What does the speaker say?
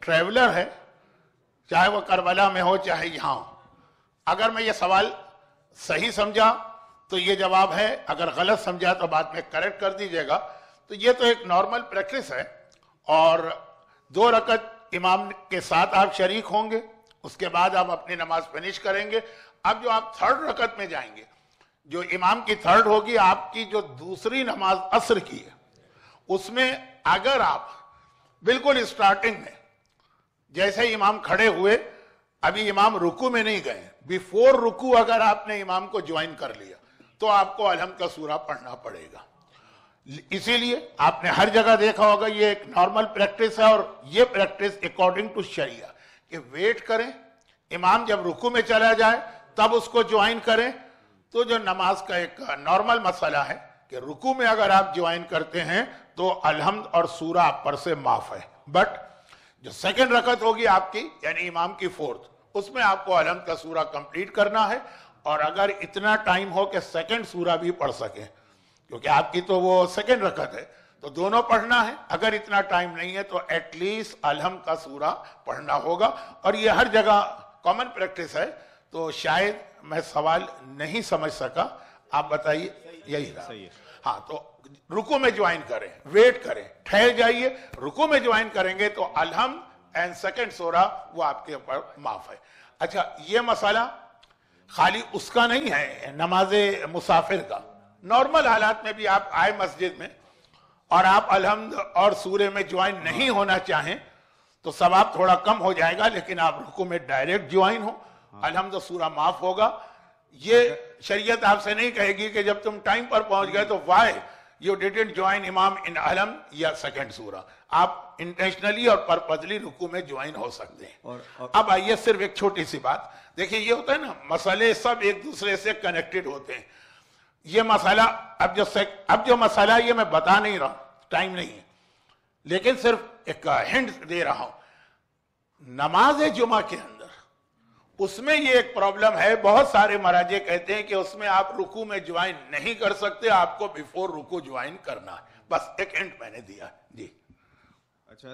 Traveller ہے، چاہے وہ کربلا میں ہو چاہے یہاں ہو. اگر میں یہ سوال صحیح سمجھا تو یہ جواب ہے، اگر غلط سمجھا تو بعد میں کریکٹ کر دیجئے گا. تو یہ تو ایک نارمل پریکٹس ہے، اور 2 رکعت امام کے ساتھ آپ شریک ہوں گے، اس کے بعد آپ اپنی نماز فنش کریں گے. اب جو آپ 3rd رکعت میں جائیں گے، جو امام کی 3rd ہوگی، آپ کی جو دوسری نماز عصر کی ہے، اس میں اگر آپ بالکل اسٹارٹنگ میں جیسے امام کھڑے ہوئے، ابھی امام رکوع میں نہیں گئے، بیفور رکوع اگر آپ نے امام کو جوائن کر لیا تو آپ کو الحمد کا سورہ پڑھنا پڑے گا. اسی لیے آپ نے ہر جگہ دیکھا ہوگا، یہ ایک نارمل پریکٹس ہے، اور یہ پریکٹس اکارڈنگ ٹو شریعہ کہ ویٹ کریں، امام جب رکوع میں چلا جائے تب اس کو جوائن کریں. تو جو نماز کا ایک نارمل مسئلہ ہے کہ رکوع میں اگر آپ جوائن کرتے ہیں تو الحمد اور سورہ آپ پر سے معاف ہے. بٹ جو 2nd رکعت ہوگی آپ کی، یعنی امام کی 4th، اس میں آپ کو الحمد کا سورہ کمپلیٹ کرنا ہے. اور اگر اتنا ٹائم ہو کہ 2nd سورہ بھی پڑھ سکیں، کیونکہ آپ کی تو وہ 2nd رکعت ہے تو دونوں پڑھنا ہے. اگر اتنا ٹائم نہیں ہے تو ایٹ لیسٹ الحمد کا سورہ پڑھنا ہوگا. اور یہ ہر جگہ کامن پریکٹس ہے. تو شاید میں سوال نہیں سمجھ سکا، آپ بتائیے. یہی رہا. ہاں، تو رکوع میں جوائن کریں، ویٹ کریں، ٹھہر جائیے. رکوع میں جوائن کریں گے تو الحمد اینڈ 2nd سورہ وہ آپ کے اوپر معاف ہے. اچھا، یہ مسئلہ خالی اس کا نہیں ہے، نماز مسافر کا. نارمل حالات میں بھی آپ آئے مسجد میں اور آپ الحمد اور سورہ میں جوائن نہیں ہونا چاہیں تو ثواب تھوڑا کم ہو جائے گا، لیکن آپ رکوع میں ڈائریکٹ جوائن ہو، الحمد سورہ معاف ہوگا. یہ شریعت آپ سے نہیں کہے گی کہ جب تم ٹائم پر پہنچ گئے تو وائی یو ڈیڈنٹ جوائن امام ان علم یا 2nd سورہ. آپ انٹینشنلی اور پرپزلی رکوع میں جوائن ہو سکتے ہیں. اب آئیے صرف ایک چھوٹی سی بات دیکھیں، یہ ہوتا ہے نا، مسئلے سب ایک دوسرے سے کنیکٹڈ ہوتے ہیں. یہ مسئلہ اب جو مسئلہ یہ میں بتا نہیں رہا، ٹائم نہیں ہے، لیکن صرف ایک ہنٹ دے رہا ہوں. نماز جمعہ کے اندر اس میں یہ ایک پرابلم ہے، بہت سارے مراجع کہتے ہیں کہ اس میں آپ رکوع میں جوائن نہیں کر سکتے، آپ کو بیفور رکوع جوائن کرنا ہے. بس ایک ہنٹ میں نے دیا. جی اچھا.